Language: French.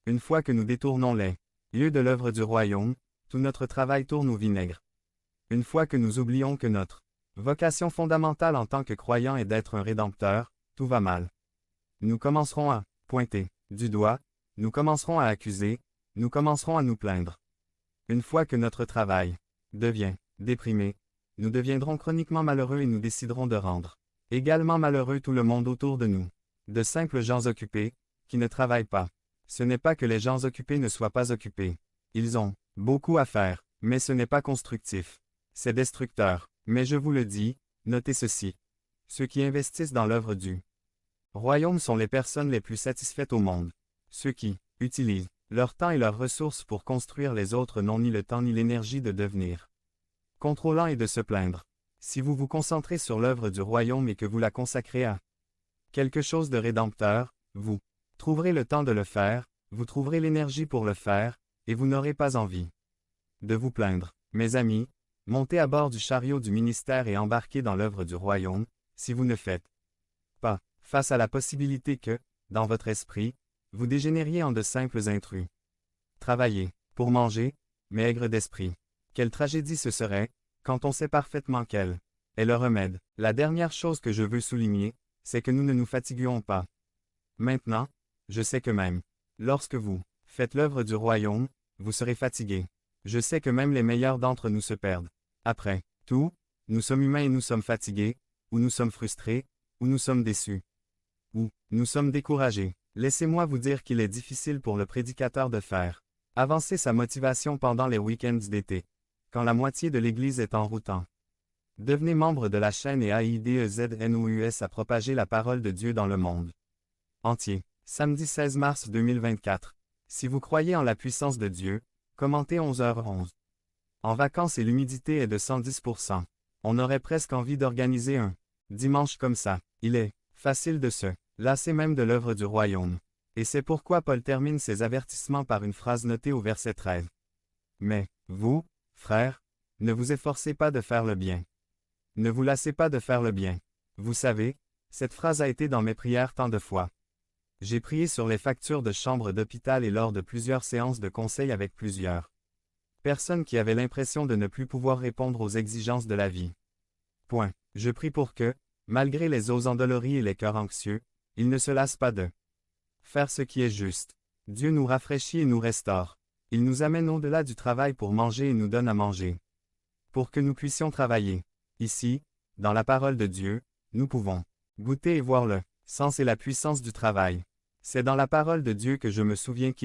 Une fois que nous détournons les lieux de l'œuvre du royaume, tout notre travail tourne au vinaigre. Une fois que nous oublions que notre vocation fondamentale en tant que croyants est d'être un rédempteur, tout va mal. Nous commencerons à pointer du doigt, nous commencerons à accuser, nous commencerons à nous plaindre. Une fois que notre travail devient déprimé, nous deviendrons chroniquement malheureux et nous déciderons de rendre également malheureux tout le monde autour de nous. De simples gens occupés, qui ne travaillent pas. Ce n'est pas que les gens occupés ne soient pas occupés. Ils ont beaucoup à faire, mais ce n'est pas constructif. C'est destructeur. Mais je vous le dis, notez ceci. Ceux qui investissent dans l'œuvre du royaume sont les personnes les plus satisfaites au monde. Ceux qui utilisent leur temps et leurs ressources pour construire les autres n'ont ni le temps ni l'énergie de devenir contrôlant et de se plaindre. Si vous vous concentrez sur l'œuvre du royaume et que vous la consacrez à quelque chose de rédempteur, vous trouverez le temps de le faire, vous trouverez l'énergie pour le faire, et vous n'aurez pas envie de vous plaindre. Mes amis, montez à bord du chariot du ministère et embarquez dans l'œuvre du royaume, si vous ne faites pas face à la possibilité que, dans votre esprit, vous dégénériez en de simples intrus. Travaillez pour manger, mais aigre d'esprit. Quelle tragédie ce serait, quand on sait parfaitement quel est le remède. La dernière chose que je veux souligner, c'est que nous ne nous fatiguons pas. Maintenant, je sais que même lorsque vous faites l'œuvre du royaume, vous serez fatigués. Je sais que même les meilleurs d'entre nous se perdent. Après tout, nous sommes humains et nous sommes fatigués, ou nous sommes frustrés, ou nous sommes déçus, ou nous sommes découragés. Laissez-moi vous dire qu'il est difficile pour le prédicateur de faire avancer sa motivation pendant les week-ends d'été, quand la moitié de l'Église est en route. Devenez membre de la chaîne et aidez-nous à propager la parole de Dieu dans le monde entier. Samedi 16 mars 2024. Si vous croyez en la puissance de Dieu, commentez 11h11. En vacances et l'humidité est de 110%. On aurait presque envie d'organiser un dimanche comme ça. Il est facile de se lasser même de l'œuvre du royaume. Et c'est pourquoi Paul termine ses avertissements par une phrase notée au verset 13. Mais, vous, frères, ne vous efforcez pas de faire le bien. Ne vous lassez pas de faire le bien. Vous savez, cette phrase a été dans mes prières tant de fois. J'ai prié sur les factures de chambre d'hôpital et lors de plusieurs séances de conseil avec plusieurs personnes qui avaient l'impression de ne plus pouvoir répondre aux exigences de la vie. Point. Je prie pour que, malgré les os endoloris et les cœurs anxieux, ils ne se lassent pas de faire ce qui est juste. Dieu nous rafraîchit et nous restaure. Il nous amène au-delà du travail pour manger et nous donne à manger. Pour que nous puissions travailler. Ici, dans la parole de Dieu, nous pouvons goûter et voir le sens et la puissance du travail. C'est dans la parole de Dieu que je me souviens qu'il